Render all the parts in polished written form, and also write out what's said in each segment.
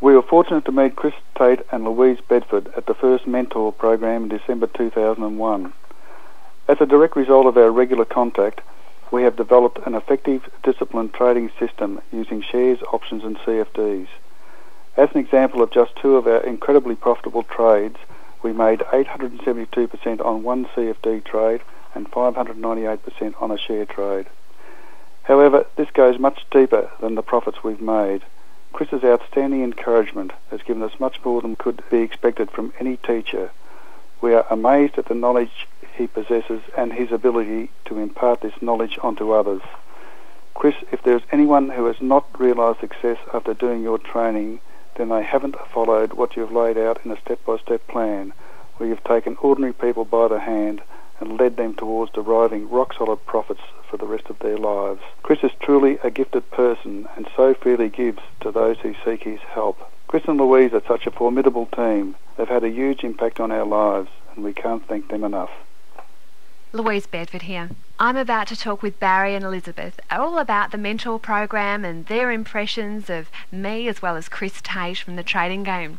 We were fortunate to meet Chris Tate and Louise Bedford at the first Mentor program in December 2001. As a direct result of our regular contact, we have developed an effective, disciplined trading system using shares, options and CFDs. As an example of just two of our incredibly profitable trades, we made 872% on one CFD trade and 598% on a share trade. However, this goes much deeper than the profits we've made. Chris's outstanding encouragement has given us much more than could be expected from any teacher. We are amazed at the knowledge he possesses and his ability to impart this knowledge onto others. Chris, if there is anyone who has not realised success after doing your training, then they haven't followed what you've laid out in a step-by-step plan, where you've taken ordinary people by the hand and led them towards deriving rock-solid profits for the rest of their lives. Chris is truly a gifted person and so freely gives to those who seek his help. Chris and Louise are such a formidable team. They've had a huge impact on our lives and we can't thank them enough. Louise Bedford here. I'm about to talk with Barry and Elizabeth all about the Mentor program and their impressions of me as well as Chris Tate from the trading game.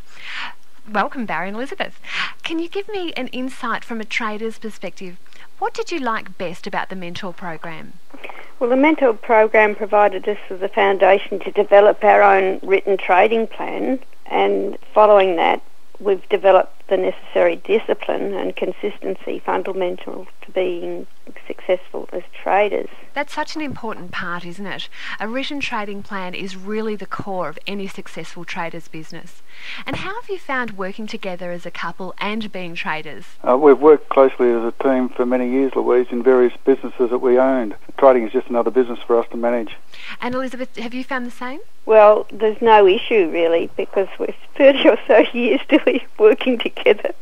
Welcome, Barry and Elizabeth. Can you give me an insight from a trader's perspective? What did you like best about the Mentor program? Well, the Mentor program provided us with the foundation to develop our own written trading plan, and following that, we've developed the necessary discipline and consistency fundamental to being successful as traders. That's such an important part, isn't it? A written trading plan is really the core of any successful trader's business. And how have you found working together as a couple and being traders? We've worked closely as a team for many years, Louise, in various businesses that we owned. Trading is just another business for us to manage. And Elizabeth, have you found the same? Well, there's no issue really, because we're 30 or so years working together.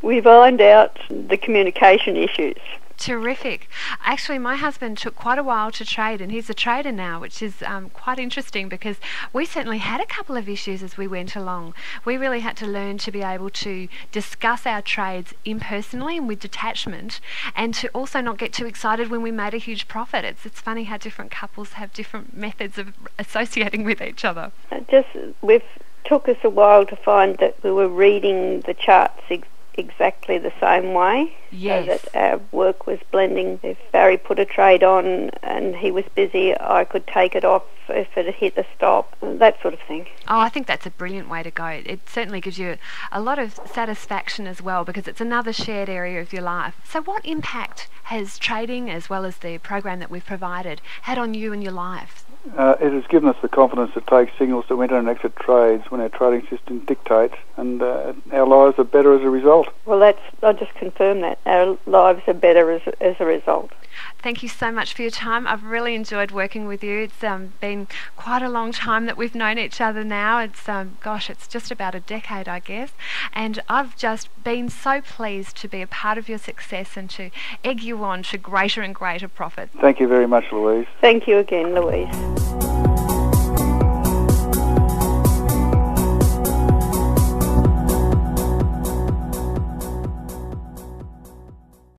We've ironed out the communication issues. Terrific. Actually, my husband took quite a while to trade, and he's a trader now, which is quite interesting because we certainly had a couple of issues as we went along. We really had to learn to be able to discuss our trades impersonally and with detachment, and to also not get too excited when we made a huge profit. It's funny how different couples have different methods of associating with each other. We've took us a while to find that we were reading the charts exactly the same way. Yes. So that our work was blending. If Barry put a trade on and he was busy, I could take it off if it hit a stop, that sort of thing. Oh, I think that's a brilliant way to go. It certainly gives you a lot of satisfaction as well, because it's another shared area of your life. So what impact has trading, as well as the program that we've provided, had on you and your life? It has given us the confidence to take signals to enter and exit trades when our trading system dictates, and our lives are better as a result. Well, I'll just confirm that. Our lives are better as a result. Thank you so much for your time. I've really enjoyed working with you. It's been quite a long time that we've known each other now. It's, it's just about a decade, I guess. And I've just been so pleased to be a part of your success and to egg you on to greater and greater profits. Thank you very much, Louise. Thank you again, Louise.